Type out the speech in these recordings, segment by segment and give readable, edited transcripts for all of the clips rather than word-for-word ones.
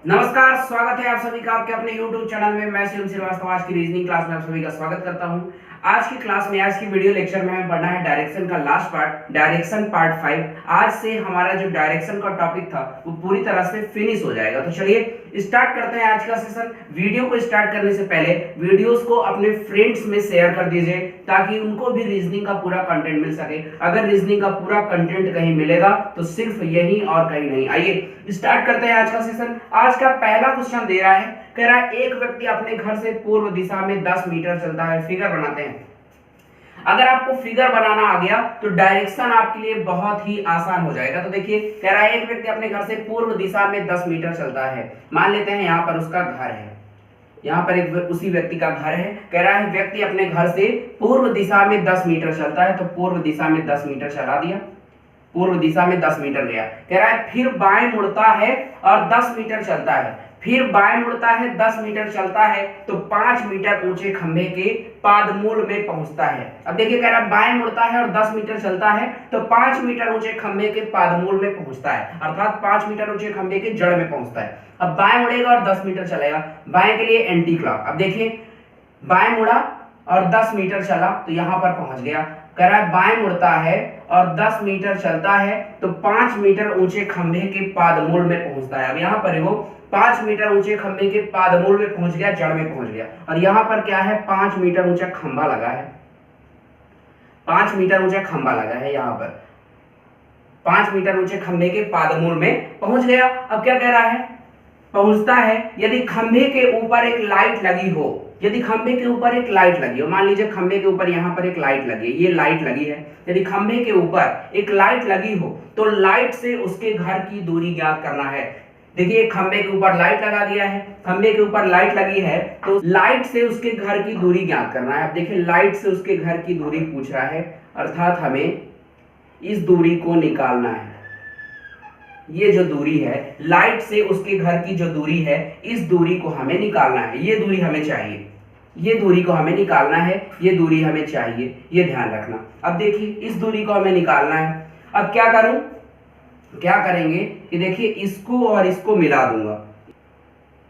नमस्कार, स्वागत है आप सभी का आपके अपने YouTube चैनल में। मैं शिवम श्रीवास्तव आज की रीजनिंग क्लास में आप सभी का स्वागत करता हूं। आज की क्लास में, आज की वीडियो लेक्चर में हमें पढ़ना है डायरेक्शन का लास्ट पार्ट, डायरेक्शन पार्ट 5। आज से हमारा जो डायरेक्शन का टॉपिक था वो पूरी तरह से फिनिश हो जाएगा। तो चलिए स्टार्ट करते हैं आज का सेशन। वीडियो को स्टार्ट करने से पहले वीडियोस को अपने फ्रेंड्स में शेयर कर दीजिए ताकि उनको भी रीजनिंग का पूरा कंटेंट मिल सके। अगर रीजनिंग का पूरा कंटेंट कहीं मिलेगा तो सिर्फ यही और कहीं नहीं। आइए स्टार्ट करते हैं आज का सेशन। आज का पहला क्वेश्चन दे रहा है, कह रहा है एक व्यक्ति अपने घर से पूर्व दिशा में 10 मीटर चलता है। फिगर बनाते हैं। अगर आपको फिगर बनाना आ गया तो डायरेक्शन आपके लिए बहुत ही आसान हो जाएगा। तो देखिए, कह रहा है एक व्यक्ति अपने घर से पूर्व दिशा में 10 मीटर चलता है। मान लेते हैं यहाँ पर उसका घर है, यहाँ पर एक उसी व्यक्ति का घर है। कह रहा है व्यक्ति अपने घर से पूर्व दिशा में 10 मीटर चलता है। तो पूर्व दिशा में 10 मीटर चला दिया, पूर्व दिशा में 10 मीटर गया। कह रहा है फिर बाएं मुड़ता है और 10 मीटर चलता है। फिर बाएं मुड़ता है, 10 मीटर चलता है तो 5 मीटर ऊंचे खंभे के पादमूल में पहुंचता है। अब देखिए, कह रहा है बाएं मुड़ता है और 10 मीटर चलता है तो 5 मीटर ऊंचे खंभे के पादमूल में पहुंचता है, अर्थात 5 मीटर ऊंचे खंभे के जड़ में पहुंचता है। अब बाएं मुड़ेगा और 10 मीटर चलेगा, बाएं के लिए एंटी क्लॉक। अब देखिए, बाएं मुड़ा और 10 मीटर चला तो यहां पर पहुंच गया। कह रहा है बाएं मुड़ता है और 10 मीटर चलता है तो 5 मीटर ऊंचे खंभे के पादमूल में पहुंचता है। अब यहाँ पर वो 5 मीटर ऊंचे खंभे के पादमूल में पहुंच गया, जड़ में पहुंच गया। और यहाँ पर क्या है, 5 मीटर ऊंचा खंभा लगा है, 5 मीटर ऊंचा खंभा लगा है। यहाँ पर 5 मीटर ऊंचे खंभे के पादमूल में पहुंच गया। अब क्या कह रहा है, पहुंचता है यदि खंभे के ऊपर एक लाइट लगी हो। यदि खंभे के ऊपर एक लाइट लगी हो, मान लीजिए खंभे के ऊपर यहाँ पर एक लाइट लगी है, ये लाइट लगी है। यदि खंभे के ऊपर एक लाइट लगी हो तो लाइट से उसके घर की दूरी ज्ञात करना है। देखिए, खंभे के ऊपर लाइट लगा दिया है, खंभे के ऊपर लाइट लगी है तो लाइट से उसके घर की दूरी ज्ञात करना है। अब देखिए, लाइट से उसके घर की दूरी पूछ रहा है, अर्थात हमें इस दूरी को निकालना है। ये जो दूरी है, लाइट से उसके घर की जो दूरी है, इस दूरी को हमें निकालना है। ये दूरी हमें चाहिए, ये दूरी को हमें निकालना है, ये दूरी हमें चाहिए, ये ध्यान रखना। अब देखिए, इस दूरी को हमें निकालना है। अब क्या करूं, क्या करेंगे कि देखिए, इसको और इसको मिला दूंगा,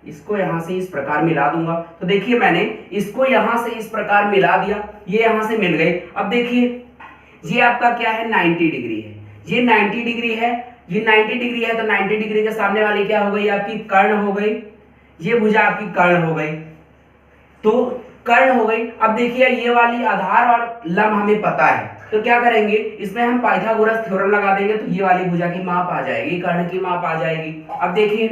इसको यहां से इस प्रकार मिला दूंगा। तो देखिए, मैंने इसको यहां से इस प्रकार मिला दिया, ये यहां से मिल गए। अब देखिए, ये आपका क्या है, 90 डिग्री है, ये 90 डिग्री है, ये 90 डिग्री है। तो 90 डिग्री के सामने वाली क्या हो गई, आपकी कर्ण हो गई। ये भुजा आपकी कर्ण हो गई, तो कर्ण हो गई। अब देखिए, ये वाली आधार और लंब हमें पता है, तो क्या करेंगे, इसमें हम पाइथागोरस थ्योरम लगा देंगे तो ये वाली भुजा की माप आ जाएगी, कर्ण की माप आ जाएगी। अब देखिए,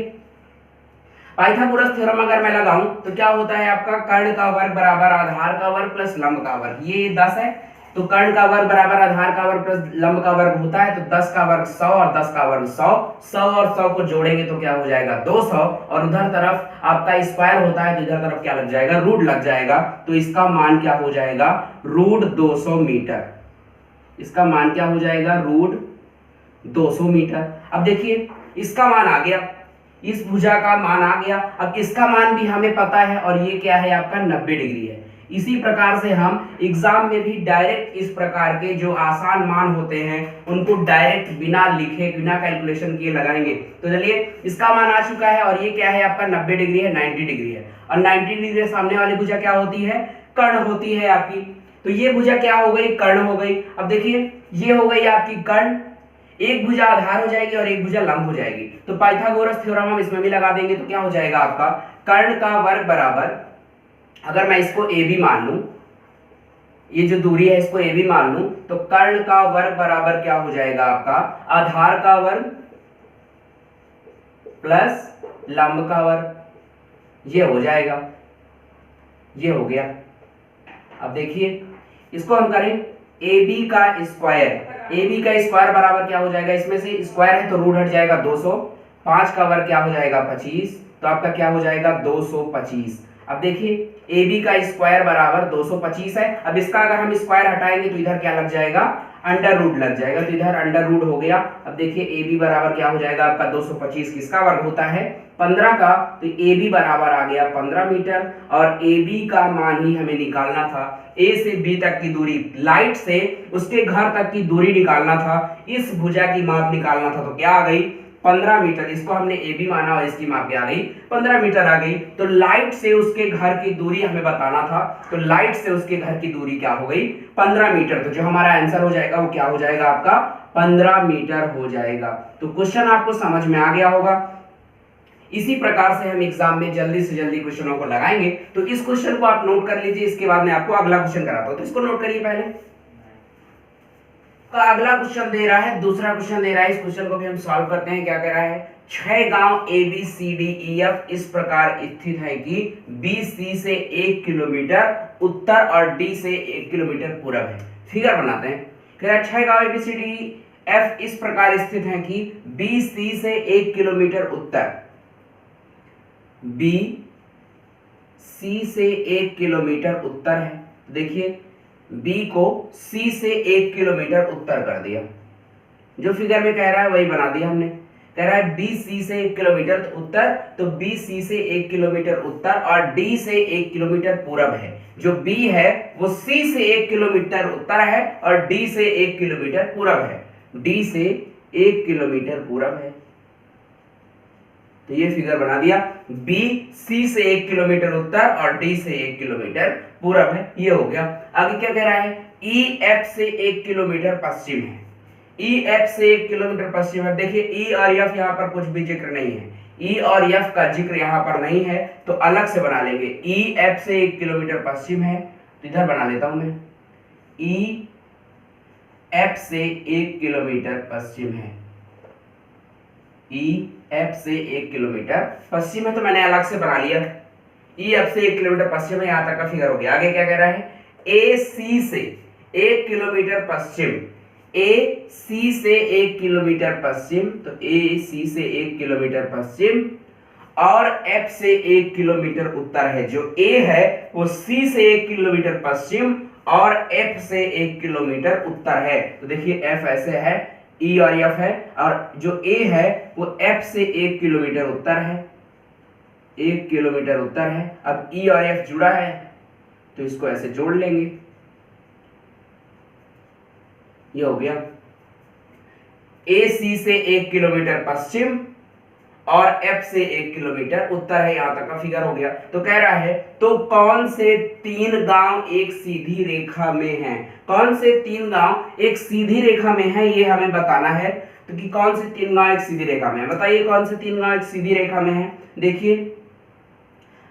पाइथागोरस थ्योरम अगर मैं लगाऊं तो क्या होता है, आपका कर्ण का वर्ग बराबर आधार का वर्ग प्लस लंब का वर्ग। ये 10 है तो कर्ण का वर्ग बराबर आधार का वर्ग प्लस लंब का वर्ग होता है। तो 10 का वर्ग 100 और 10 का वर्ग 100, 100 और 100 को जोड़ेंगे तो क्या हो जाएगा, 200। और उधर तरफ आपका स्क्वायर होता है तो इधर तरफ क्या लग जाएगा, रूट लग जाएगा। तो इसका मान क्या हो जाएगा, रूट 200 मीटर। इसका मान क्या हो जाएगा, रूट 200 मीटर। अब देखिए, इसका मान आ गया, इस भुजा का मान आ गया। अब इसका मान भी हमें पता है और ये क्या है, आपका 90 डिग्री है। इसी प्रकार से हम एग्जाम में भी डायरेक्ट इस प्रकार के जो आसान मान होते हैं उनको डायरेक्ट बिना लिखे, बिना कैलकुलेशन किए लगाएंगे। तो चलिए, इसका मान आ चुका है और ये क्या है, आपका 90 डिग्री है, 90 डिग्री है। और 90 डिग्री सामने वाली भुजा क्या होती है, कर्ण होती है आपकी। तो ये भुजा क्या हो गई, कर्ण हो गई। अब देखिए, ये हो गई आपकी कर्ण, एक भुजा आधार हो जाएगी और एक भुजा लंब हो जाएगी। तो पाइथागोरस थ्योरम हम इसमें भी लगा देंगे तो क्या हो जाएगा, आपका कर्ण का वर्ग बराबर, अगर मैं इसको ए बी मान लूं, ये जो दूरी है इसको ए बी मान लूं, तो कर्ण का वर्ग बराबर क्या हो जाएगा, आपका आधार का वर्ग प्लस लंब का वर्ग। ये हो जाएगा, ये हो गया। अब देखिए, इसको हम करें ए बी का स्क्वायर, ए बी का स्क्वायर बराबर क्या हो जाएगा, इसमें से स्क्वायर है तो रूट हट जाएगा 200, 5 का वर्ग क्या हो जाएगा 25, तो आपका क्या हो जाएगा 225। अब देखिए, ए बी का स्क्वायर बराबर 225 है। अब इसका अगर हम स्क्वायर हटाएंगे तो इधर क्या लग जाएगा, अंडर रूट लग जाएगा, तो इधर अंडर रूट हो गया। अब देखिए, ए बी बराबर क्या हो जाएगा, आपका 225, किसका वर्ग होता है, 15 का। तो ए बी बराबर आ गया 15 मीटर। और ए बी का मान ही हमें निकालना था, ए से बी तक की दूरी, लाइट से उसके घर तक की दूरी निकालना था, इस भुजा की माप निकालना था। तो क्या आ गई, 15 मीटर, इसको हमने ए बी माना और इसकी माप क्या आ गई 15 मीटर आ गई। तो लाइट से उसके घर की दूरी हमें बताना था, तो लाइट से उसके घर की दूरी क्या हो गई 15 मीटर। तो जो हमारा आंसर हो जाएगा वो क्या हो जाएगा आपका 15 मीटर हो जाएगा। तो क्वेश्चन आपको समझ में आ गया होगा। इसी प्रकार से हम एग्जाम में जल्दी से जल्दी क्वेश्चनों को लगाएंगे। तो इस क्वेश्चन को आप नोट कर लीजिए, इसके बाद मैं आपको अगला क्वेश्चन कराता हूं। तो इसको नोट करिए पहले। का अगला क्वेश्चन दे रहा है, दूसरा क्वेश्चन दे रहा है। इस क्वेश्चन को भी हम सॉल्व करते हैं। क्या कह रहा है, 6 गांव A B C D E F इस प्रकार स्थित है कि बी सी से 1 किलोमीटर उत्तर और डी से 1 किलोमीटर पूरब है। फिगर बनाते हैं। कह रहा है 6 गांव A B C D F इस प्रकार स्थित है कि बी सी से 1 किलोमीटर उत्तर, बी सी से 1 किलोमीटर उत्तर है। देखिए बी को सी से 1 किलोमीटर उत्तर कर दिया, जो फिगर में कह रहा है वही बना दिया हमने। कह रहा है बी सी से 1 किलोमीटर उत्तर, तो बी सी से 1 किलोमीटर उत्तर और डी से 1 किलोमीटर पूरब है। जो बी है वो सी से 1 किलोमीटर उत्तर है और डी से 1 किलोमीटर पूरब है। डी से 1 किलोमीटर पूरब है, तो ये फिगर बना दिया। बी सी से 1 किलोमीटर उत्तर और डी से 1 किलोमीटर पूरब है, ये हो गया। आगे क्या कह रहा है, ई एफ से 1 किलोमीटर पश्चिम है। ई एफ से 1 किलोमीटर पश्चिम है। देखिए ई और एफ यहाँ पर कुछ भी जिक्र नहीं है, ई और एफ का जिक्र यहाँ पर नहीं है, तो अलग से बना लेंगे। ई एफ से 1 किलोमीटर पश्चिम है, तो इधर बना लेता हूं मैं। ई एफ से 1 किलोमीटर पश्चिम है, ई एफ से 1 किलोमीटर पश्चिम है, तो मैंने अलग से बना लिया। ई एफ से 1 किलोमीटर पश्चिम है, यहां तक का फिगर हो गया। आगे क्या कह रहा है, ए सी से 1 किलोमीटर पश्चिम, ए सी से 1 किलोमीटर पश्चिम, तो ए सी से 1 किलोमीटर पश्चिम और एफ से 1 किलोमीटर उत्तर है। जो ए है वो सी से 1 किलोमीटर पश्चिम और एफ से 1 किलोमीटर उत्तर है। तो देखिए एफ ऐसे है, ई और एफ है, और जो ए है वो एफ से 1 किलोमीटर उत्तर है, 1 किलोमीटर उत्तर है। अब ई और एफ जुड़ा है तो इसको ऐसे जोड़ लेंगे, ये हो गया। ए सी से 1 किलोमीटर पश्चिम और एफ से 1 किलोमीटर उत्तर है, यहां तक का फिगर हो गया। तो कह रहा है तो कौन से 3 गांव एक सीधी रेखा में हैं? कौन से 3 गांव एक सीधी रेखा में हैं, ये हमें बताना है। तो कि कौन से 3 गांव एक सीधी रेखा में है, बताइए कौन से 3 गांव एक सीधी रेखा में हैं। देखिए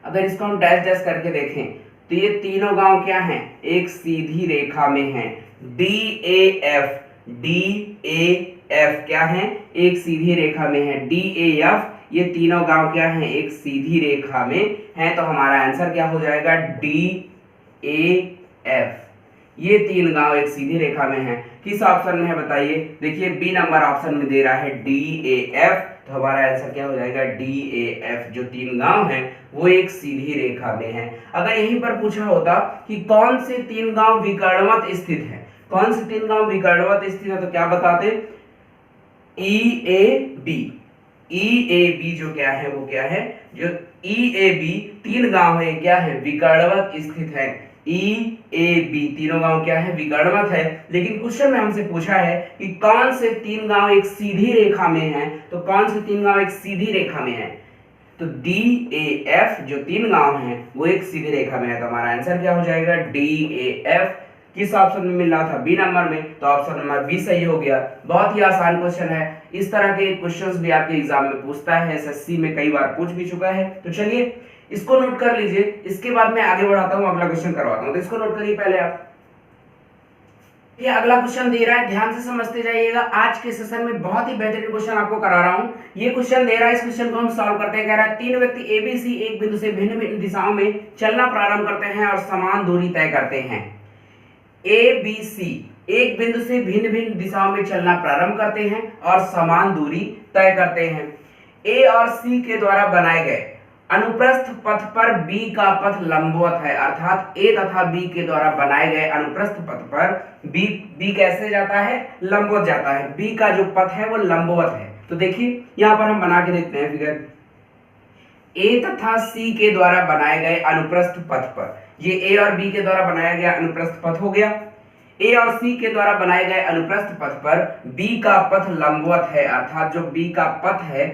अगर इसको हम डैश डैश करके देखें तो ये तीनों गांव क्या हैं, एक सीधी रेखा में हैं। D A F, D A F क्या है, एक सीधी रेखा में है। डी ए एफ ये तीनों गांव क्या हैं, एक सीधी रेखा में हैं। तो हमारा आंसर क्या हो जाएगा, डी ए एफ। ये 3 गांव एक सीधी रेखा में हैं। किस ऑप्शन में है बताइए। देखिए बी नंबर ऑप्शन में दे रहा है डी ए एफ, तो हमारा आंसर क्या हो जाएगा, डी ए एफ। जो 3 गांव हैं वो एक सीधी रेखा में हैं। अगर यहीं पर पूछा होता कि कौन से 3 गांव विकर्णवत स्थित है, कौन से 3 गांव विकर्णवत स्थित है, तो क्या बताते, ई A B. E A B जो क्या है वो क्या है, जो ई ए बी 3 गांव है क्या है, विकर्णवत स्थित है। ई ए बी तीनों गांव क्या है, विकर्णवत है। लेकिन क्वेश्चन में हमसे पूछा है कि कौन से 3 गांव एक सीधी रेखा में हैं, तो कौन से 3 गांव एक सीधी रेखा में हैं, तो डी ए एफ जो 3 गांव हैं वो एक सीधी रेखा में है। तो हमारा आंसर क्या हो जाएगा, डी ए एफ। किस ऑप्शन में मिल रहा था, बी नंबर में, तो ऑप्शन नंबर बी सही हो गया। बहुत ही आसान क्वेश्चन है। इस तरह के क्वेश्चंस भी आपके एग्जाम में पूछता है, एसएससी में कई बार पूछ भी चुका है। तो चलिए इसको नोट कर लीजिए, इसके बाद मैं आगे बढ़ाता हूं, अगला क्वेश्चन करवाता हूं। तो इसको नोट करिए पहले आप। ये अगला क्वेश्चन दे रहा है, ध्यान से समझते जाइएगा। आज के सेशन में बहुत ही बेहतरीन क्वेश्चन आपको करा रहा हूं। ये क्वेश्चन दे रहा है, इस क्वेश्चन को हम सॉल्व करते हैं। कह रहा है 3 व्यक्ति एबीसी एक बिंदु से भिन्न भिन्न दिशाओं में चलना प्रारंभ करते हैं और समान दूरी तय करते हैं। ए बी सी एक बिंदु से भिन्न भिन्न दिशाओं में चलना प्रारंभ करते हैं और समान दूरी तय करते हैं। ए और सी के द्वारा बनाए गए अनुप्रस्थ पथ पर बी का पथ लंबवत है, अर्थात ए तथा बी के द्वारा बनाए गए अनुप्रस्थ पथ पर बी कैसे जाता है, लंबवत जाता है। बी का जो पथ है वो लंबवत है। तो देखिए यहां पर हम बना के देखते हैं फिगर। ए तथा सी के द्वारा बनाए गए अनुप्रस्थ पथ पर, ये ए और बी के द्वारा बनाया गया अनुप्रस्थ पथ हो गया। ए और सी के द्वारा बनाए गए अनुप्रस्थ पथ पर बी का पथ लंबवत है, अर्थात जो बी का पथ है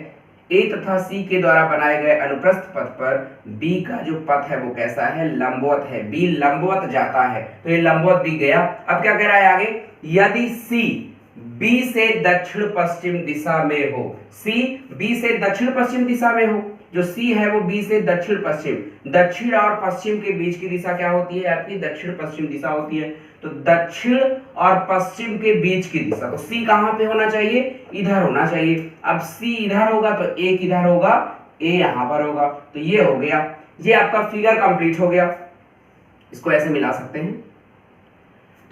ए तथा सी के द्वारा बनाए गए अनुप्रस्थ पथ पर बी का जो पथ है वो कैसा है, लंबवत है, बी लंबवत जाता है, तो ये लंबवत बी गया। अब क्या कह रहा है आगे, यदि सी बी से दक्षिण पश्चिम दिशा में हो, सी बी से दक्षिण पश्चिम दिशा में हो, जो सी है वो बी से दक्षिण पश्चिम, दक्षिण और पश्चिम के बीच की दिशा क्या होती है आपकी, दक्षिण पश्चिम दिशा होती है, तो दक्षिण और पश्चिम के बीच की दिशा, तो सी कहां पे होना चाहिए, इधर होना चाहिए। अब सी इधर होगा तो ए किधर होगा, ए यहां पर होगा, तो ये हो गया, ये आपका फिगर कंप्लीट हो गया, इसको ऐसे मिला सकते हैं,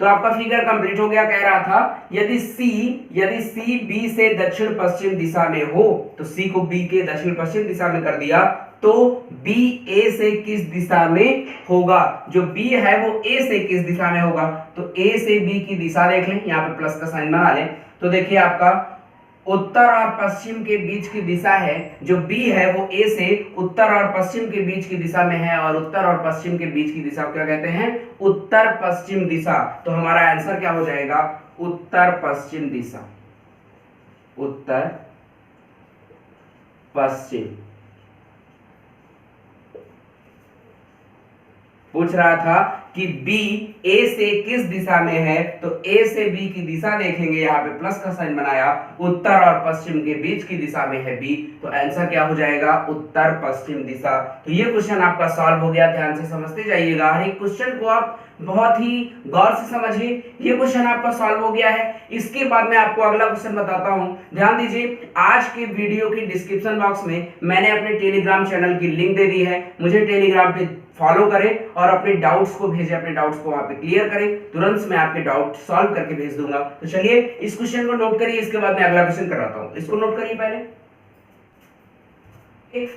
तो आपका फिगर कंप्लीट हो गया। कह रहा था यदि सी बी से दक्षिण पश्चिम दिशा में हो, तो सी को बी के दक्षिण पश्चिम दिशा में कर दिया, तो बी ए से किस दिशा में होगा, जो बी है वो ए से किस दिशा में होगा, तो ए से बी की दिशा देख लें, यहाँ पे प्लस का साइन बना लें, तो देखिए आपका उत्तर और पश्चिम के बीच की दिशा है, जो बी है वो ए से उत्तर और पश्चिम के बीच की दिशा में है, और उत्तर और पश्चिम के बीच की दिशा को क्या कहते हैं, उत्तर पश्चिम दिशा। तो हमारा आंसर क्या हो जाएगा, उत्तर पश्चिम दिशा, उत्तर पश्चिम। पूछ रहा था कि बी ए से किस दिशा में है, तो ए से बी की दिशा देखेंगे, यहाँ पे प्लस का साइन बनाया, उत्तर और पश्चिम के बीच की दिशा में है बी, तो आंसर क्या हो जाएगा, उत्तर पश्चिम दिशा। तो ये क्वेश्चन आपका सॉल्व हो गया, ध्यान से समझते जाइएगा, हर एक क्वेश्चन को आप बहुत ही गौर से समझिए। ये क्वेश्चन आपका सॉल्व हो गया है। इसके बाद मैं आपको अगला क्वेश्चन बताता हूं, ध्यान दीजिए। आज के वीडियो के डिस्क्रिप्शन बॉक्स में मैंने अपने टेलीग्राम चैनल की लिंक दे दी है, मुझे टेलीग्राम पे फॉलो करें और अपने डाउट्स को भेजें, अपने डाउट्स को वहां पे क्लियर करें, तुरंत मैं आपके डाउट सॉल्व करके भेज दूंगा। तो चलिए इस क्वेश्चन को नोट करिए, इसके बाद मैं अगला क्वेश्चन कराता हूं, इसको नोट करिए पहले।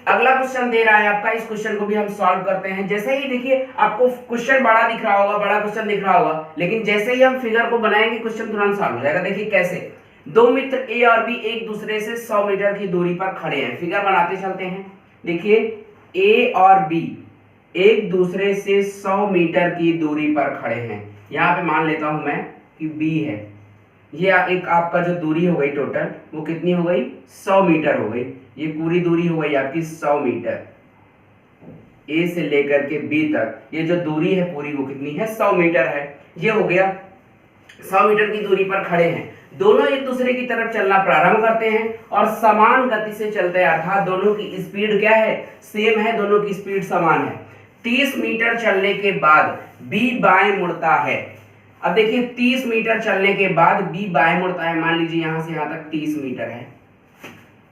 अगला क्वेश्चन दे रहा है आपका, इस क्वेश्चन को भी हम सॉल्व करते हैं। जैसे ही देखिए आपको क्वेश्चन बड़ा दिख रहा होगा, बड़ा क्वेश्चन दिख रहा होगा, लेकिन जैसे ही हम फिगर को बनाएंगे क्वेश्चन तुरंत सॉल्व हो जाएगा। देखिए कैसे, दो मित्र ए और बी एक दूसरे से 100 मीटर की दूरी पर खड़े हैं, फिगर बनाते चलते हैं। देखिए ए और बी एक दूसरे से 100 मीटर की दूरी पर खड़े हैं, यहाँ पे मान लेता हूं मैं कि बी है, ये एक आपका जो दूरी हो गई टोटल वो कितनी हो गई, 100 मीटर हो गई, ये पूरी दूरी हो गई आपकी 100 मीटर, ए से लेकर के बी तक ये जो दूरी है पूरी वो कितनी है, 100 मीटर है। ये हो गया 100 मीटर की दूरी पर खड़े हैं, दोनों एक दूसरे की तरफ चलना प्रारंभ करते हैं और समान गति से चलते हैं, अर्थात दोनों की स्पीड क्या है, सेम है, दोनों की स्पीड समान है। 30 मीटर चलने के बाद बी बाएं मुड़ता है। अब देखिए 30 मीटर चलने के बाद बी बाएं मुड़ता है, मान लीजिए यहां से यहां तक 30 मीटर है,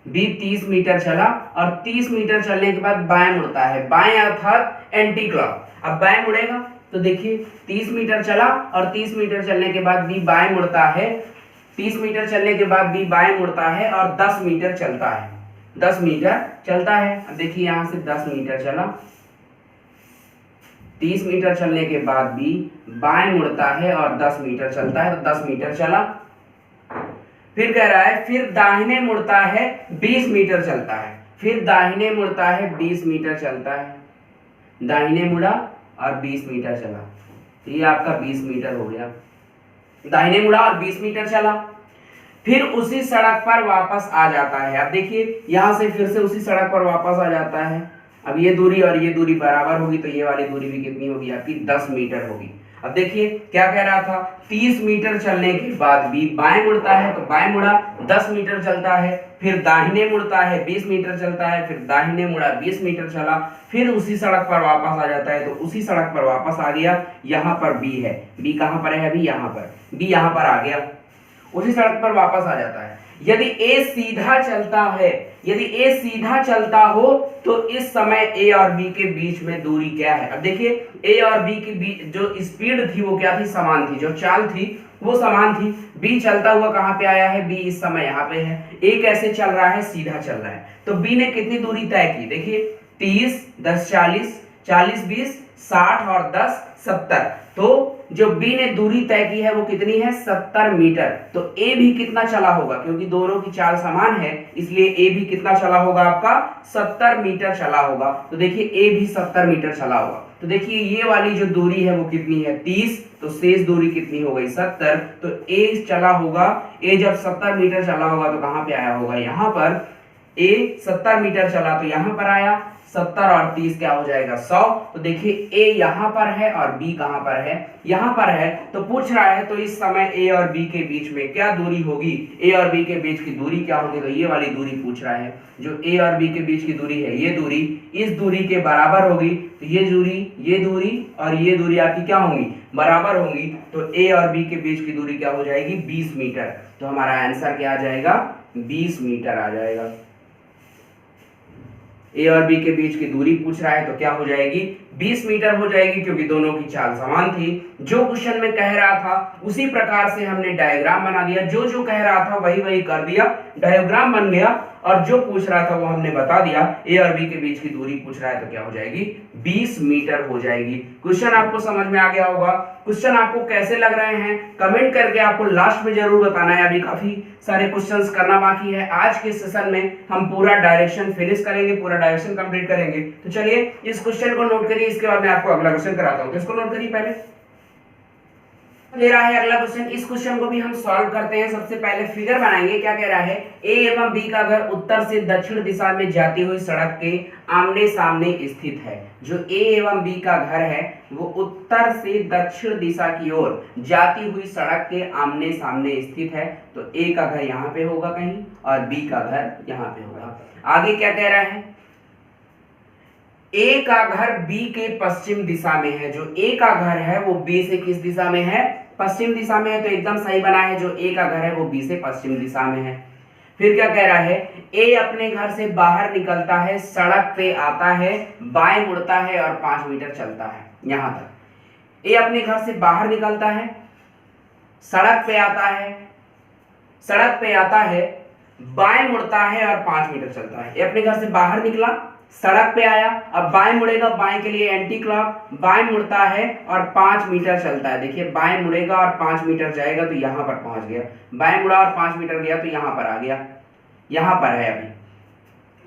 बी 30 मीटर चला और 30 मीटर चलने के बाद बाएं मुड़ता है, बाएं अर्थात एंटी क्लॉक। अब बाएं मुड़ेगा तो देखिए 30 मीटर चला और 30 मीटर चलने के बाद बी बाएं मुड़ता है, 30 मीटर चलने के बाद बी बाएं मुड़ता है और 10 मीटर चलता है, 10 मीटर चलता है। अब देखिए यहां से 10 मीटर चला, 30 मीटर चलने के बाद भी बाएं मुड़ता है और 10 मीटर चलता है, तो 10 मीटर चला। फिर कह रहा है फिर दाहिने मुड़ता है 20 मीटर चलता है, फिर दाहिने मुड़ता है 20 मीटर चलता है, दाहिने मुड़ा और 20 मीटर चला, तो ये आपका 20 मीटर हो गया, दाहिने मुड़ा और 20 मीटर चला। फिर उसी सड़क पर वापस आ जाता है। अब देखिए यहां से फिर से उसी सड़क पर वापस आ जाता है, अब ये दूरी और ये दूरी बराबर होगी, तो ये वाली दूरी भी कितनी होगी आपकी, 10 मीटर होगी। अब देखिए क्या कह रहा था, 30 मीटर चलने के बाद बी बाएं मुड़ता है, तो बाएं मुड़ा 10 मीटर चलता है, फिर दाहिने मुड़ता है 20 मीटर चलता है, फिर दाहिने मुड़ा 20 मीटर चला, फिर उसी सड़क पर वापस आ जाता है, तो उसी सड़क पर वापस आ गया। यहाँ पर बी है, बी कहाँ पर है अभी, यहाँ पर, बी यहाँ पर आ गया, उसी सड़क पर वापस आ जाता है। यदि ए सीधा चलता है, यदि ए सीधा चलता हो तो इस समय ए और बी के बीच में दूरी क्या है। अब देखिए ए और बी की बीच जो स्पीड थी वो क्या थी, समान थी, जो चाल थी वो समान थी। बी चलता हुआ कहां पे आया है, बी इस समय यहाँ पे है। ए कैसे चल रहा है, सीधा चल रहा है, तो बी ने कितनी दूरी तय की, देखिए 30 10 40 40 20 60 और 10 70, तो जो बी ने दूरी तय की है वो कितनी है, 70 मीटर। तो ए भी कितना चला होगा, क्योंकि दोनों की चाल समान है इसलिए ए भी कितना चला होगा आपका, 70 मीटर चला होगा। तो देखिए ए भी 70 मीटर चला होगा। तो देखिए ये वाली जो दूरी है वो कितनी है 30, तो शेष दूरी कितनी हो गई 70। तो ए चला होगा, ए जब 70 मीटर चला होगा तो कहां पे आया होगा, यहां पर। ए 70 मीटर चला तो यहां पर आया, 70 और 30 क्या हो जाएगा 100। तो देखिए ए यहां पर है और बी कहां पर है, यहां पर है। तो पूछ रहा है तो इस समय ए और बी के बीच में क्या दूरी होगी, ए और बी के बीच की दूरी क्या होगी, तो ये वाली दूरी पूछ रहा है। जो ए और बी के बीच की दूरी है ये दूरी इस दूरी के बराबर होगी। तो ये दूरी और ये दूरी आपकी क्या होंगी, बराबर होंगी। तो ए और बी के बीच की दूरी क्या हो जाएगी 20 मीटर। तो हमारा आंसर क्या आ जाएगा 20 मीटर आ जाएगा। ए और बी के बीच की दूरी पूछ रहा है तो क्या हो जाएगी 20 मीटर हो जाएगी, क्योंकि दोनों की चाल समान थी। जो क्वेश्चन में कह रहा था उसी प्रकार से हमने डायग्राम बना दिया, जो जो कह रहा था वही वही कर दिया, डायग्राम बन गया। और जो पूछ रहा था वो हमने बता दिया। ए और बी के बीच की दूरी पूछ रहा है तो क्या हो जाएगी 20 मीटर हो जाएगी। क्वेश्चन आपको समझ में आ गया होगा। क्वेश्चन आपको कैसे लग रहे हैं कमेंट करके आपको लास्ट में जरूर बताना है। अभी काफी सारे क्वेश्चंस करना बाकी है। आज के सेशन में हम पूरा डायरेक्शन फिनिश करेंगे, पूरा डायरेक्शन कंप्लीट करेंगे। तो चलिए इस क्वेश्चन को नोट करिए, इसके बाद मैं आपको अगला क्वेश्चन कराता हूं। इसको नोट करिए पहले। दे रहा है अगला क्वेश्चन, इस क्वेश्चन को भी हम सॉल्व करते हैं। सबसे पहले फिगर बनाएंगे। क्या कह रहा है, ए एवं बी का घर उत्तर से दक्षिण दिशा में जाती हुई सड़क के आमने सामने स्थित है। जो ए एवं बी का घर है वो उत्तर से दक्षिण दिशा की ओर जाती हुई सड़क के आमने सामने स्थित है। तो ए का घर यहाँ पे होगा कहीं और बी का घर यहाँ पे होगा। आगे क्या कह रहा है, ए का घर बी के पश्चिम दिशा में है। जो ए का घर है वो बी से किस दिशा में है, पश्चिम दिशा में है। तो एकदम सही बना है, जो ए का घर है वो बी से पश्चिम दिशा में है। फिर क्या कह रहा है, ए अपने घर से बाहर निकलता है, सड़क पे आता है, बाएं मुड़ता है और 5 मीटर चलता है। यहां तक ए अपने घर से बाहर निकलता है, सड़क पे आता है, बाएं मुड़ता है और 5 मीटर चलता है। ए अपने घर से बाहर निकला, सड़क पे आया, अब बाएं मुड़ेगा, बाएं के लिए एंटी क्लॉक, बाएं मुड़ता है और 5 मीटर चलता है। देखिए बाएं मुड़ेगा और 5 मीटर जाएगा तो यहां पर पहुंच गया, बाएं मुड़ा और 5 मीटर गया तो यहां पर आ गया, यहां पर है अभी।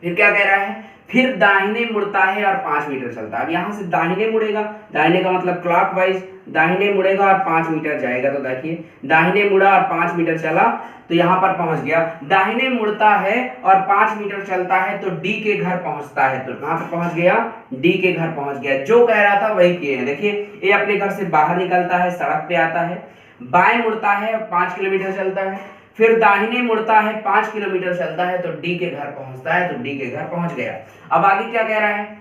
फिर क्या कह रहा है, फिर दाहिने मुड़ता है और 5 मीटर चलता है। अब यहां से दाहिने मुड़ेगा, दाहिने का मतलब क्लॉकवाइज, दाहिने मुड़ेगा और 5 मीटर जाएगा। तो देखिए दाहिने मुड़ा और 5 मीटर चला तो यहां पर पहुंच गया। दाहिने मुड़ता है और 5 मीटर चलता है तो डी के घर पहुंचता है। तो कहां पर पहुंच गया, डी के घर पहुंच गया। जो कह रहा था वही किए हैं। देखिए ए अपने घर से बाहर निकलता है, सड़क पे आता है, बाएं मुड़ता है, 5 किलोमीटर चलता है, फिर दाहिने मुड़ता है, 5 किलोमीटर चलता है तो डी के घर पहुंचता है। तो डी के घर पहुंच गया। अब आगे क्या कह रहा है,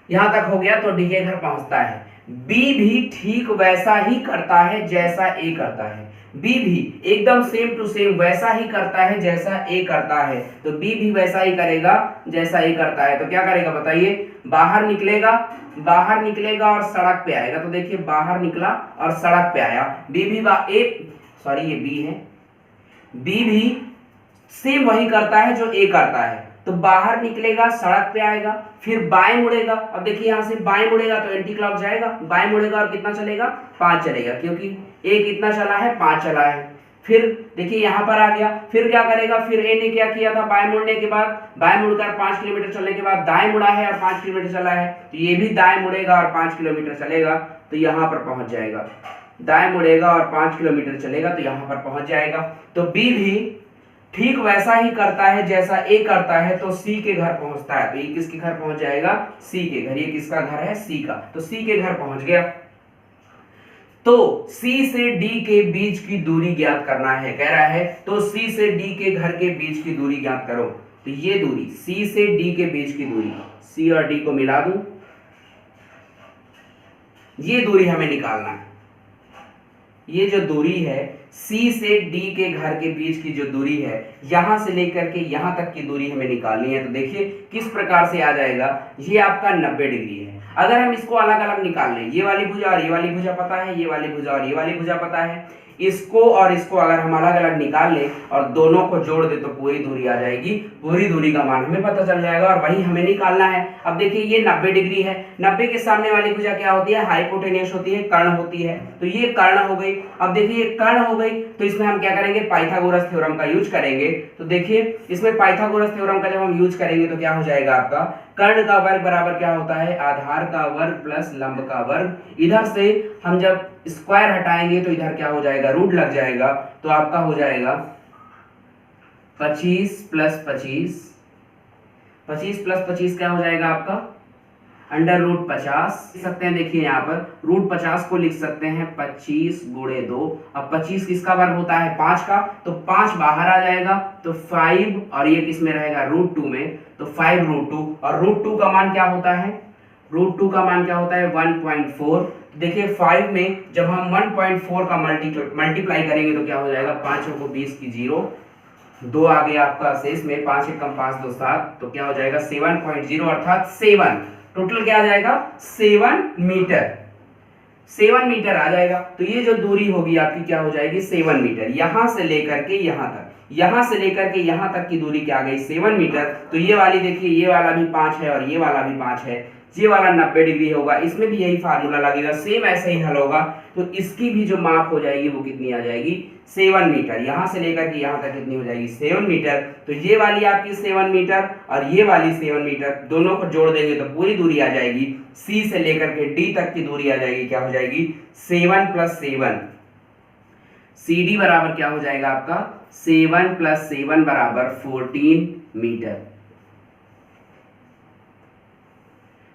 यहां तक हो गया तो डी के घर पहुंचता है। बी भी ठीक वैसा ही करता है जैसा ए करता है। बी भी एकदम सेम टू सेम वैसा ही करता है जैसा ए करता है। तो बी भी वैसा ही करेगा जैसा ए करता है। तो क्या करेगा बताइए, बाहर निकलेगा और सड़क पे आएगा। तो देखिए बाहर निकला और सड़क पे आया। बी भी ये बी है, बी भी सेम वही करता है जो ए करता है। तो बाहर निकलेगा, सड़क पे आएगा, फिर बाएं मुड़ेगा। अब देखिए यहां से बाएं मुड़ेगा तो एंटी क्लॉक जाएगा, बाएं मुड़ेगा और कितना चलेगा 5 चलेगा, क्योंकि ए कितना चला है 5 चला है। फिर देखिए यहां पर आ गया। फिर क्या करेगा, फिर ए ने क्या किया था, बाएं मुड़ने के बाद, बाएं मुड़कर 5 किलोमीटर चलने के बाद दाएं मुड़ा है और 5 किलोमीटर चला है। तो ये भी दाएं मुड़ेगा और 5 किलोमीटर चलेगा तो यहां पर पहुंच जाएगा। दाएं मुड़ेगा और 5 किलोमीटर चलेगा तो यहां पर पहुंच जाएगा। तो बी भी ठीक वैसा ही करता है जैसा ए करता है तो सी के घर पहुंचता है। तो ये किसके घर पहुंच जाएगा, सी के घर। ये किसका घर है, सी का। तो सी के घर पहुंच गया। तो सी से डी के बीच की दूरी ज्ञात करना है, कह रहा है। तो सी से डी के घर के बीच की दूरी ज्ञात करो। तो ये दूरी सी से डी के बीच की दूरी, सी और डी को मिला दूं, ये दूरी हमें निकालना है। ये जो दूरी है सी से डी के घर के बीच की जो दूरी है, यहां से लेकर के यहां तक की दूरी हमें निकालनी है। तो देखिए किस प्रकार से आ जाएगा, ये आपका 90 डिग्री है। अगर हम इसको अलग अलग निकाल लें, ये वाली भुजा और ये वाली भुजा पता है, ये वाली भुजा और ये वाली भुजा पता है, इसको और इसको अगर हम अलग अलग निकाल लें और दोनों को जोड़ दे तो पूरी दूरी आ जाएगी। पूरी दूरी का मान हमें पता चल जाएगा और वही हमें निकालना है। अब देखिए ये 90 डिग्री है, 90 के सामने वाली भुजा क्या होती है, हाइपोटेन्यूस होती है, कर्ण होती है। तो ये कर्ण हो गई। अब देखिए ये कर्ण हो गई तो इसमें हम क्या करेंगे, पाइथागोरस थ्योरम का यूज करेंगे। तो देखिए इसमें पाइथागोरस थ्योरम का जब हम यूज करेंगे तो क्या हो जाएगा आपका, कर्ण का वर्ग बराबर क्या होता है, आधार का वर्ग प्लस लंब का वर्ग। इधर से हम जब स्क्वायर हटाएंगे तो इधर क्या हो जाएगा, रूट लग जाएगा, तो आपका हो जाएगा 25 प्लस 25, 25 प्लस 25 क्या हो जाएगा आपका अंडर रूट 50 लिख सकते हैं। देखिए यहाँ पर रूट 50 को लिख सकते हैं 25 गुणे 2। अब 25 किसका वर्ग होता है, 5 का, तो 5 बाहर आ जाएगा, तो 5 और ये किस में रहेगा, रूट 2 में, तो 5 रूट 2। और रूट 2 का मान क्या होता है, रूट 2 का मान क्या होता है 1.4। देखिए 5 में जब हम 1.4 का मल्टीप्लाई करेंगे तो क्या हो जाएगा, 5 को 20 की 0, 2 आ गया आपका शेष में, 5 एकम 5 2 7, तो क्या हो जाएगा 7.0 अर्थात 7, टोटल क्या आ जाएगा 7 मीटर, 7 मीटर आ जाएगा। तो ये जो दूरी होगी आपकी क्या हो जाएगी 7 मीटर, यहां से लेकर के यहां तक, यहां से लेकर के यहां तक की दूरी क्या आ गई 7 मीटर। तो ये वाली देखिए, ये वाला भी 5 है और ये वाला भी 5 है, ये वाला 90 डिग्री होगा, इसमें भी यही फार्मूला लगेगा, सेम ऐसे ही हल होगा। तो इसकी भी जो माप हो जाएगी वो कितनी आ जाएगी 7 मीटर, यहां से लेकर के यहां तक कितनी हो जाएगी 7 मीटर। तो ये वाली आपकी 7 मीटर और ये वाली 7 मीटर, दोनों को जोड़ देंगे तो पूरी दूरी आ जाएगी, सी से लेकर के डी तक की दूरी आ जाएगी, क्या हो जाएगी 7 प्लस 7, सी डी बराबर क्या हो जाएगा आपका 7 प्लस 7 बराबर 14 मीटर,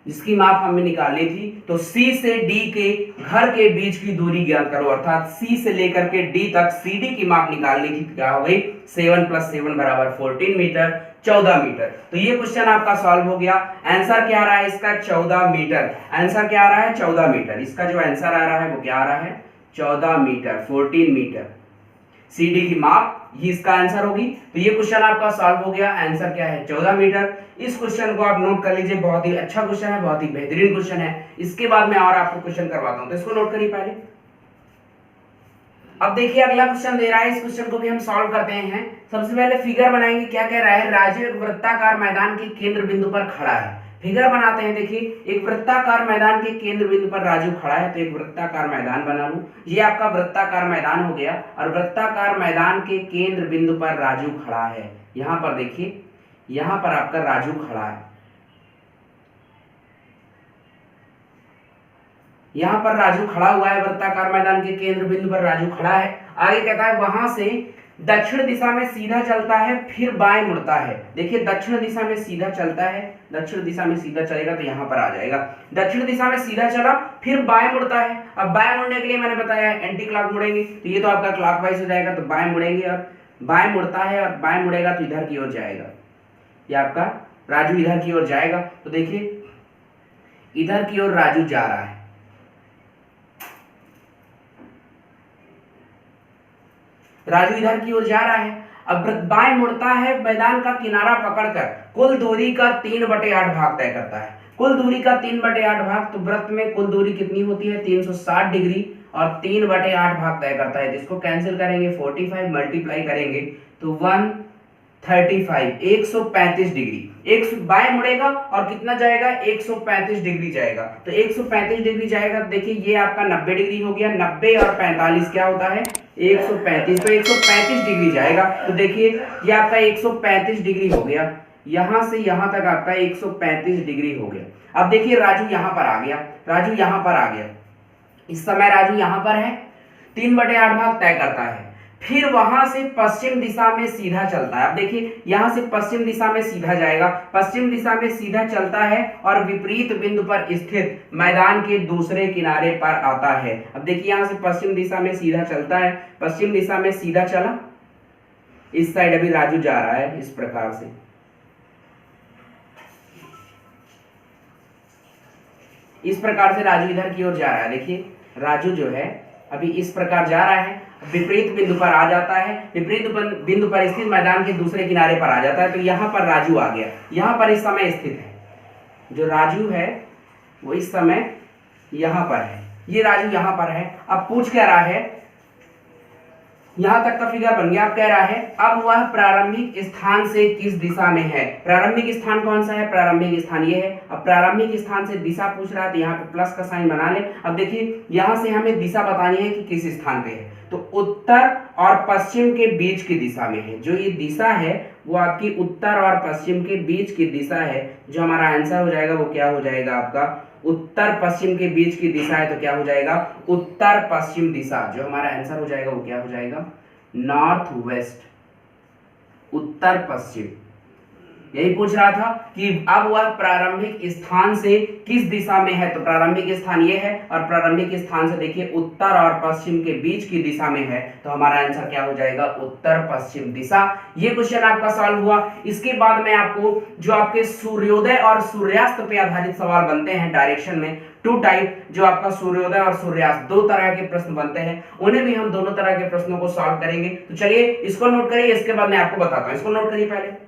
जिसकी माप हमने निकाली थी। तो C से D के घर के बीच की दूरी ज्ञात करो, अर्थात C से लेकर के D तक CD की माप निकालनी थी, क्या हो गई 7 प्लस 7 बराबर 14 मीटर, 14 मीटर। तो ये क्वेश्चन आपका सॉल्व हो गया। आंसर क्या आ रहा है इसका 14 मीटर, आंसर क्या आ रहा है 14 मीटर, इसका जो आंसर आ रहा है वो क्या आ रहा है 14 मीटर, 14 मीटर। CD की माप ही इसका आंसर होगी। तो ये क्वेश्चन आपका सॉल्व हो गया, आंसर क्या है 14 मीटर। इस क्वेश्चन को आप नोट कर लीजिए, बहुत ही अच्छा क्वेश्चन है, बहुत ही बेहतरीन क्वेश्चन है। इसके बाद मैं और आपको क्वेश्चन करवाता हूं, तो इसको नोट करिए पहले। अब देखिए अगला क्वेश्चन दे रहा है, इस क्वेश्चन को भी हम सॉल्व करते हैं। सबसे पहले फिगर बनाएंगे, क्या कह रहा है, राजू एक वृत्ताकार मैदान के केंद्र बिंदु पर खड़ा है। फिगर बनाते हैं। देखिए एक वृत्ताकार मैदान के केंद्र बिंदु पर राजू खड़ा है, तो एक वृत्ताकार मैदान बना लूं, ये आपका वृत्ताकार मैदान हो गया। और वृत्ताकार मैदान के केंद्र बिंदु पर राजू खड़ा है, यहां पर देखिए, यहां पर आपका राजू खड़ा है, यहां पर राजू खड़ा हुआ है, वृत्ताकार मैदान के केंद्र बिंदु पर राजू खड़ा है। आगे कहता है वहां से दक्षिण दिशा में सीधा चलता है, फिर बाएं मुड़ता है। देखिए दक्षिण दिशा में सीधा चलता है, दक्षिण दिशा में सीधा चलेगा तो यहां पर आ जाएगा, दक्षिण दिशा में सीधा चला फिर बाएं मुड़ता है। अब बाएं मुड़ने के लिए मैंने बताया एंटी क्लॉक मुड़ेंगे, तो ये तो आपका क्लॉकवाइज हो जाएगा, तो बाएं मुड़ेंगे और बाएं मुड़ता है और बाएं मुड़ेगा तो इधर की ओर जाएगा, ये आपका राजू इधर की ओर जाएगा। तो देखिए इधर की ओर राजू जा रहा है, राजू इधर की ओर जा रहा है। अब बाएं मुड़ता है, मैदान का किनारा पकड़कर कुल दूरी का 3/8 भाग तय करता है। कुल दूरी का 3/8 भाग, तो वृत्त में कुल दूरी कितनी होती है 360 डिग्री और 3/8 भाग तय करता है। जिसको कैंसिल करेंगे 45 मल्टीप्लाई करेंगे तो 135, 135 डिग्री। एक बाएं मुड़ेगा और कितना जाएगा 135 डिग्री जाएगा, तो 135 डिग्री जाएगा। देखिए ये आपका 90 डिग्री हो गया, 90 और 45 क्या होता है 135, तो 135 डिग्री जाएगा। तो देखिए ये आपका 135 डिग्री हो गया, यहां से यहां तक आपका 135 डिग्री हो गया। अब देखिए राजू यहां पर आ गया, राजू यहां पर आ गया, इस समय राजू यहां पर है, 3/8 भाग तय करता है, फिर वहां से पश्चिम दिशा में सीधा चलता है। अब देखिए यहां से पश्चिम दिशा में सीधा जाएगा, पश्चिम दिशा में सीधा चलता है और विपरीत बिंदु पर स्थित मैदान के दूसरे किनारे पर आता है। अब देखिए यहां से पश्चिम दिशा में सीधा चलता है, पश्चिम दिशा में सीधा चला, इस साइड अभी राजू जा रहा है, इस प्रकार से राजू इधर की ओर जा रहा है। देखिए राजू जो है अभी इस प्रकार जा रहा है, विपरीत बिंदु पर आ जाता है, विपरीत बिंदु पर स्थित मैदान के दूसरे किनारे पर आ जाता है। तो यहां पर राजू आ गया, यहां पर इस समय स्थित है, जो राजू है वो इस समय यहां पर है, ये राजू यहां पर है। अब पूछ क्या रहा है, यहां तक का फिगर बन गया। अब कह रहा है अब वह प्रारंभिक स्थान से किस दिशा में है। प्रारंभिक स्थान कौन सा है, प्रारंभिक स्थान ये है। अब प्रारंभिक स्थान से दिशा पूछ रहा है, तो यहाँ पे प्लस का साइन बना ले। अब देखिए यहां से हमें दिशा बतानी है कि किस स्थान पे है, तो उत्तर और पश्चिम के बीच की दिशा में है। जो ये दिशा है वो आपकी उत्तर और पश्चिम के बीच की दिशा है। जो हमारा आंसर हो जाएगा वो क्या हो जाएगा आपका, उत्तर पश्चिम के बीच की दिशा है, तो क्या हो जाएगा, उत्तर पश्चिम दिशा। जो हमारा आंसर हो जाएगा वो क्या हो जाएगा, नॉर्थ वेस्ट, उत्तर पश्चिम। यही पूछ रहा था कि अब वह प्रारंभिक स्थान से किस दिशा में है, तो प्रारंभिक स्थान ये है और प्रारंभिक स्थान से देखिए उत्तर और पश्चिम के बीच की दिशा में है, तो हमारा आंसर क्या हो जाएगा, उत्तर पश्चिम दिशा। ये क्वेश्चन आपका सॉल्व हुआ। इसके बाद मैं आपको जो आपके सूर्योदय और सूर्यास्त पे आधारित सवाल बनते हैं डायरेक्शन में, 2 टाइप, जो आपका सूर्योदय और सूर्यास्त 2 तरह के प्रश्न बनते हैं, उन्हें भी हम दोनों तरह के प्रश्नों को सॉल्व करेंगे। तो चलिए इसको नोट करिए, इसके बाद मैं आपको बताता हूं। इसको नोट करिए पहले।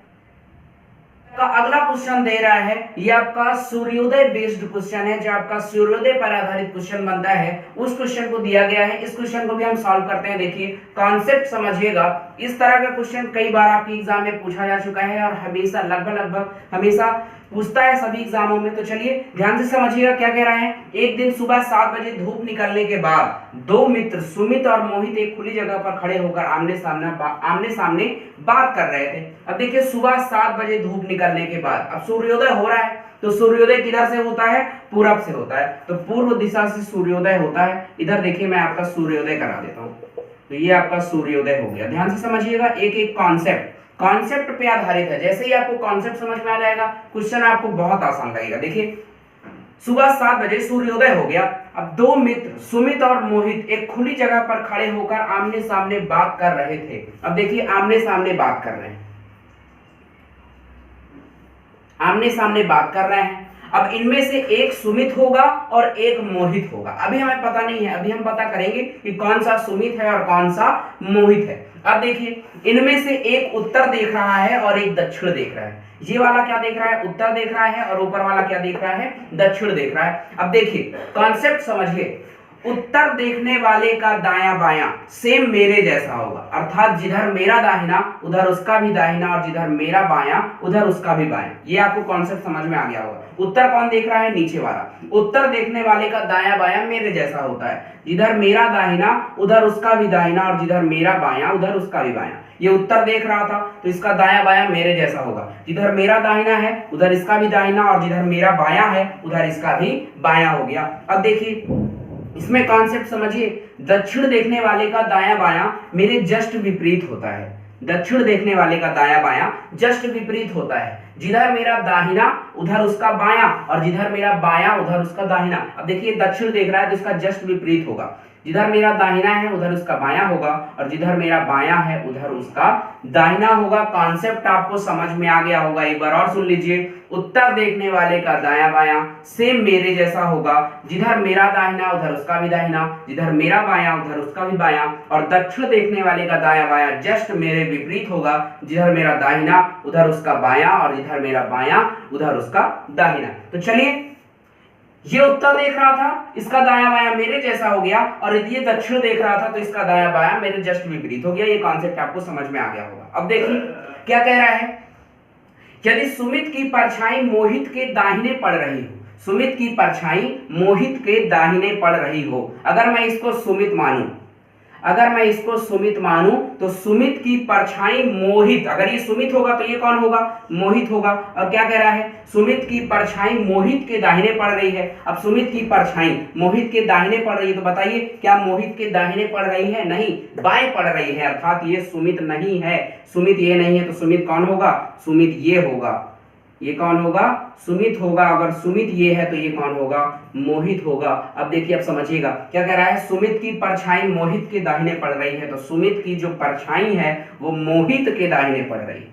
का अगला क्वेश्चन दे रहा है, ये आपका सूर्योदय बेस्ड क्वेश्चन है, जो आपका सूर्योदय पर आधारित क्वेश्चन बनता है, उस क्वेश्चन को दिया गया है। इस क्वेश्चन को भी हम सॉल्व करते हैं। देखिए कॉन्सेप्ट समझिएगा। इस तरह का क्वेश्चन कई बार आपके एग्जाम में पूछा जा चुका है और हमेशा लगभग हमेशा पूछता है सभी एग्जामों में। तो चलिए ध्यान से समझिएगा क्या कह रहा है। एक दिन सुबह 7 बजे धूप निकलने के बाद 2 मित्र सुमित और मोहित एक खुली जगह पर खड़े होकर आमने सामने बात कर रहे थे। अब देखिए सुबह 7 बजे धूप निकलने के बाद अब सूर्योदय हो रहा है, तो सूर्योदय किधर से होता है, पूरब से होता है, तो पूर्व दिशा से सूर्योदय होता है। इधर देखिए मैं आपका सूर्योदय करा देता हूँ। तो ये आपका सूर्योदय हो गया। ध्यान से समझिएगा, एक एक कॉन्सेप्ट पे आधारित है। जैसे ही आपको कॉन्सेप्ट समझ में आ जाएगा, क्वेश्चन आपको बहुत आसान लगेगा। देखिए सुबह 7 बजे सूर्योदय हो गया। अब 2 मित्र सुमित और मोहित एक खुली जगह पर खड़े होकर आमने सामने बात कर रहे थे। अब देखिए आमने सामने बात कर रहे हैं, आमने सामने बात कर रहे हैं। अब इनमें से एक सुमित होगा और एक मोहित होगा। अभी हमें पता नहीं है, अभी हम पता करेंगे कि कौन सा सुमित है और कौन सा मोहित है। अब देखिए इनमें से एक उत्तर देख रहा है और एक दक्षिण देख रहा है। ये वाला क्या देख रहा है, उत्तर देख रहा है, और ऊपर वाला क्या देख रहा है, दक्षिण देख रहा है। अब देखिए कॉन्सेप्ट समझिए, उत्तर देखने वाले का दायां बायां सेम मेरे जैसा होगा, अर्थात जिधर मेरा दाहिना उधर उसका भी दाहिना, और जिधर मेरा बायां उधर उसका भी बायां। ये आपको कॉन्सेप्ट समझ में आ गया होगा। उत्तर कौन देख रहा है, नीचे वाला। उत्तर देखने वाले का दायां बायां मेरे जैसा होता है, जिधर मेरा दाहिना उधर उसका भी दाहिना, और जिधर मेरा बायां उधर उसका भी बायां। ये उत्तर देख रहा था तो इसका दायां बायां मेरे जैसा होगा। जिधर मेरा दाहिना है उधर इसका भी दाहिना, और जिधर मेरा बायां है उधर इसका भी बायां हो गया। अब देखिए इसमें कॉन्सेप्ट समझिए, दक्षिण देखने वाले का दायां बायां मेरे जस्ट विपरीत होता है। दक्षिण देखने वाले का दायां बायां जस्ट विपरीत होता है। जिधर मेरा दाहिना उधर उसका बायां, और जिधर मेरा बायां उधर उसका दाहिना। अब देखिए दक्षिण देख रहा है तो इसका जस्ट विपरीत होगा। जिधर मेरा दाहिना है उधर उसका बायां होगा, और जिधर मेरा बायां है उधर उसका दाहिना होगा। कॉन्सेप्ट आपको समझ में आ गया होगा। एक बार और सुन लीजिए, उत्तर देखने वाले का दायां बायां सेम मेरे जैसा होगा। जिधर मेरा दाहिना उधर उसका भी दाहिना, जिधर मेरा बायां उधर उसका भी बायां, और दक्षिण देखने वाले का दायां बायां जस्ट मेरे विपरीत होगा। जिधर मेरा दाहिना उधर उसका बायां, और जिधर मेरा बायां उधर उसका दाहिना। तो चलिए ये उत्तर देख रहा था, इसका दायां बायां मेरे जैसा हो गया, और ये दक्षिण देख रहा था तो इसका दायां बायां मेरे जस्ट विपरीत हो गया। ये कॉन्सेप्ट आपको समझ में आ गया होगा। अब देखिए क्या कह रहा है, यदि सुमित की परछाई मोहित के दाहिने पड़ रही हो, सुमित की परछाई मोहित के दाहिने पड़ रही हो, अगर मैं इसको सुमित मानूं, अगर मैं इसको सुमित मानूं तो सुमित की परछाई मोहित, अगर ये सुमित होगा तो ये कौन होगा, मोहित होगा। और क्या कह रहा है, सुमित की परछाई मोहित के दाहिने पड़ रही है। अब सुमित की परछाई मोहित के दाहिने पड़ रही है, तो बताइए क्या मोहित के दाहिने पड़ रही है, नहीं बाएं पड़ रही है, अर्थात ये सुमित नहीं है। सुमित ये नहीं है तो सुमित कौन होगा, सुमित ये होगा। ये कौन होगा, सुमित होगा। अगर सुमित ये है तो ये कौन होगा, मोहित होगा। अब देखिए अब समझिएगा क्या कह रहा है, सुमित की परछाई मोहित के दाहिने पड़ रही है, तो सुमित की जो परछाई है वो मोहित के दाहिने पड़ रही है।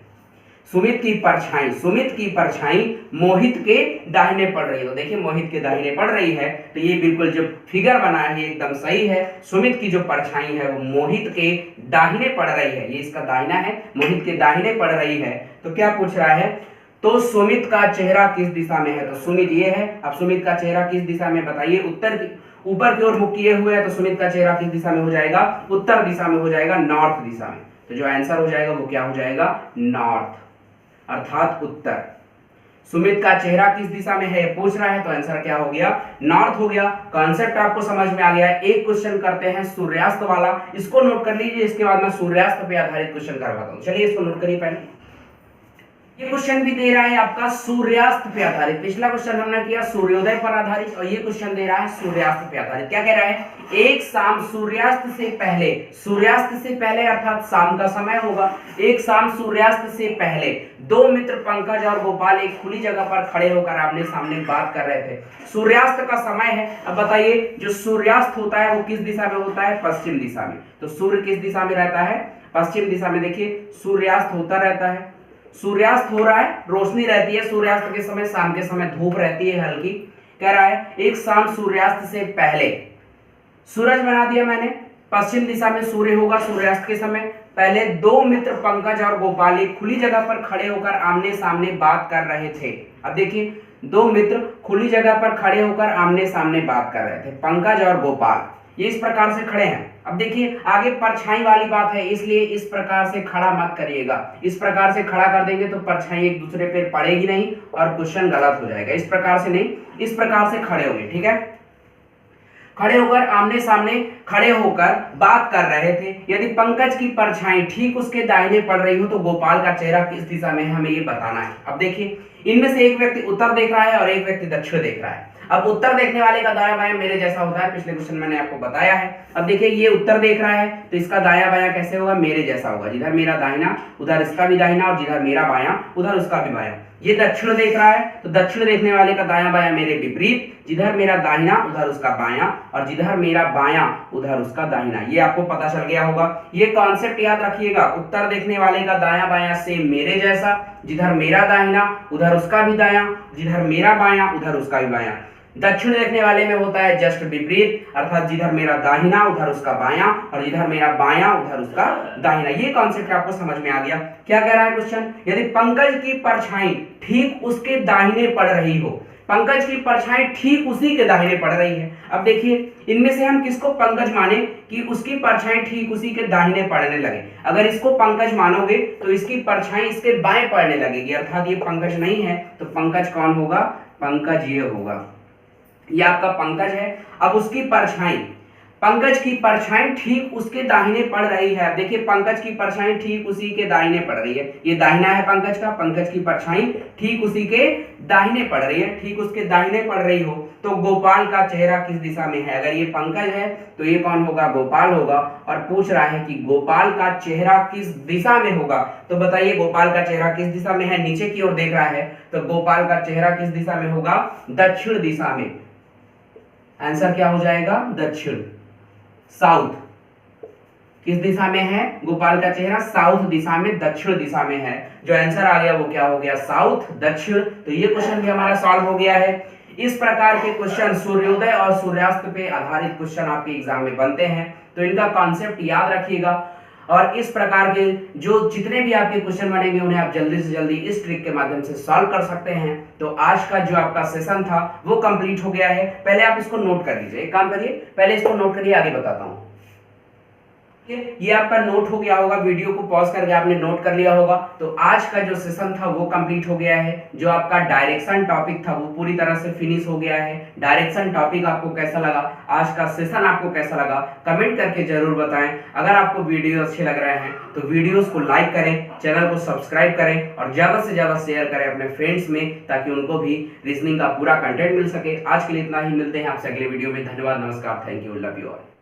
सुमित की परछाई मोहित के दाहिने पड़ रही है। तो देखिए मोहित के दाहिने पड़ रही है, तो ये बिल्कुल जो फिगर बना है एकदम सही है। सुमित की जो परछाई है वो मोहित के दाहिने पड़ रही है, ये इसका दाहिना है, मोहित के दाहिने पड़ रही है। तो क्या पूछ रहा है, तो सुमित का चेहरा किस दिशा में है, तो सुमित ये है। अब सुमित का चेहरा किस दिशा में बताइए, उत्तर की ऊपर की ओर मुख किए हुए है, तो सुमित का चेहरा किस दिशा में हो जाएगा, उत्तर दिशा में हो जाएगा, नॉर्थ दिशा में। तो जो आंसर हो जाएगा वो क्या हो जाएगा, नॉर्थ, अर्थात उत्तर। सुमित का चेहरा किस दिशा में है पूछ रहा है, तो आंसर क्या हो गया, नॉर्थ हो गया। कॉन्सेप्ट आपको समझ में आ गया। एक क्वेश्चन करते हैं सूर्यास्त वाला, इसको नोट कर लीजिए, इसके बाद मैं सूर्यास्त पे आधारित क्वेश्चन करवाता हूँ। चलिए इसको नोट करिए पहले। ये क्वेश्चन भी दे रहा है आपका सूर्यास्त पे आधारित। पिछला क्वेश्चन हमने किया सूर्योदय पर आधारित और ये क्वेश्चन दे रहा है सूर्यास्त पे आधारित। क्या कह रहा है, एक शाम सूर्यास्त से पहले अर्थात शाम का समय होगा, एक शाम सूर्यास्त से पहले दो मित्र पंकज और गोपाल एक खुली जगह पर खड़े होकर आमने सामने बात कर रहे थे। सूर्यास्त का समय है। अब बताइए जो सूर्यास्त होता है वो किस दिशा में होता है, पश्चिम दिशा में। तो सूर्य किस दिशा में रहता है, पश्चिम दिशा में। देखिए सूर्यास्त होता रहता है, सूर्यास्त हो रहा है, रोशनी रहती है सूर्यास्त के समय, शाम के समय धूप रहती है हल्की। कह रहा है एक शाम सूर्यास्त से पहले, सूरज बना दिया मैंने, पश्चिम दिशा में सूर्य होगा सूर्यास्त के समय। पहले दो मित्र पंकज और गोपाल एक खुली जगह पर खड़े होकर आमने सामने बात कर रहे थे। अब देखिए दो मित्र खुली जगह पर खड़े होकर आमने सामने बात कर रहे थे, पंकज और गोपाल ये इस प्रकार से खड़े हैं। अब देखिए आगे परछाई वाली बात है, इसलिए इस प्रकार से खड़ा मत करिएगा। इस प्रकार से खड़ा कर देंगे तो परछाई एक दूसरे पे पड़ेगी नहीं और क्वेश्चन गलत हो जाएगा। इस प्रकार से नहीं, इस प्रकार से खड़े होंगे, ठीक है। खड़े होकर आमने सामने खड़े होकर बात कर रहे थे। यदि पंकज की परछाई ठीक उसके दाहिने पड़ रही हो तो गोपाल का चेहरा किस दिशा में है, हमें ये बताना है। अब देखिए इनमें से एक व्यक्ति उत्तर देख रहा है और एक व्यक्ति दक्षिण देख रहा है। अब उत्तर देखने वाले का दायां बायां मेरे जैसा होता है, पिछले क्वेश्चन मैंने आपको बताया है। अब देखिए ये उत्तर देख रहा है तो इसका दायां बायां कैसे होगा, मेरे जैसा होगा। जिधर मेरा दाहिना उधर इसका भी दाहिना और जिधर मेरा बायां उधर उसका भी बायां। ये दक्षिण देख रहा है तो दक्षिण देखने वाले का दायां बायां मेरे विपरीत, जिधर मेरा दाहिना उधर उसका बायां और जिधर मेरा बायां उधर उसका दाहिना। ये आपको पता चल गया होगा। ये कॉन्सेप्ट याद रखिएगा, उत्तर देखने वाले का दायां बायां सेम मेरे जैसा, जिधर मेरा दाहिना उधर उसका भी दायां, जिधर मेरा बायां उधर उसका भी बायां। दक्षिण देखने वाले में होता है जस्ट विपरीत, अर्थात जिधर मेरा दाहिना उधर उसका बायां और जिधर मेरा बायां उधर उसका दाहिना। ये कॉन्सेप्ट आपको समझ में आ गया। क्या कह रहा है क्वेश्चन, यदि पंकज की परछाई ठीक उसके दाहिने पड़ रही हो, पंकज की परछाई ठीक उसी के दाहिने पड़ रही है। अब देखिए इनमें से हम किसको पंकज माने कि उसकी परछाई ठीक उसी के दाहिने पड़ने लगे। अगर इसको पंकज मानोगे तो इसकी परछाई इसके बाएं पड़ने लगेगी, अर्थात ये पंकज नहीं है तो पंकज कौन होगा, पंकज ये होगा। ये आपका पंकज है। अब उसकी परछाई, पंकज की परछाई ठीक उसके दाहिने पड़ रही है। देखिए पंकज की परछाई ठीक उसी के दाहिने पड़ रही है, ये दाहिना है पंकज का, पंकज की परछाई ठीक उसी के दाहिने पड़ रही है। ठीक उसके दाहिने पड़ रही हो तो गोपाल का चेहरा किस दिशा में है, अगर ये पंकज है तो ये कौन होगा, गोपाल होगा। और पूछ रहा है कि गोपाल का चेहरा किस दिशा में होगा, तो बताइए गोपाल का चेहरा किस दिशा में है, नीचे की ओर देख रहा है तो गोपाल का चेहरा किस दिशा में होगा, दक्षिण दिशा में। आंसर क्या हो जाएगा, दक्षिण, साउथ। किस दिशा में है गोपाल का चेहरा, साउथ दिशा में, दक्षिण दिशा में है। जो आंसर आ गया वो क्या हो गया, साउथ, दक्षिण। तो ये क्वेश्चन भी हमारा सॉल्व हो गया है। इस प्रकार के क्वेश्चन सूर्योदय और सूर्यास्त पे आधारित क्वेश्चन आपके एग्जाम में बनते हैं, तो इनका कॉन्सेप्ट याद रखिएगा। और इस प्रकार के जो जितने भी आपके क्वेश्चन बनेंगे उन्हें आप जल्दी से जल्दी इस ट्रिक के माध्यम से सॉल्व कर सकते हैं। तो आज का जो आपका सेशन था वो कंप्लीट हो गया है। पहले आप इसको नोट कर लीजिए, एक काम करिए पहले इसको नोट करिए, आगे बताता हूँ। ये आपका नोट हो गया होगा, वीडियो को पॉज करके आपने नोट कर लिया होगा। तो आज का जो सेशन था वो कंप्लीट हो गया है। जो आपका डायरेक्शन टॉपिक था वो पूरी तरह से फिनिश हो गया है। डायरेक्शन टॉपिक आपको कैसा लगा, आज का सेशन आपको कैसा लगा, कमेंट करके जरूर बताएं। अगर आपको वीडियो अच्छे लग रहे हैं तो वीडियोस को लाइक करें, चैनल को सब्सक्राइब करें और ज्यादा से ज्यादा शेयर करें अपने फ्रेंड्स में, ताकि उनको भी रीजनिंग का पूरा कंटेंट मिल सके। आज के लिए इतना ही, मिलते हैं आपसे अगले वीडियो में। धन्यवाद, नमस्कार, thank you, love you all.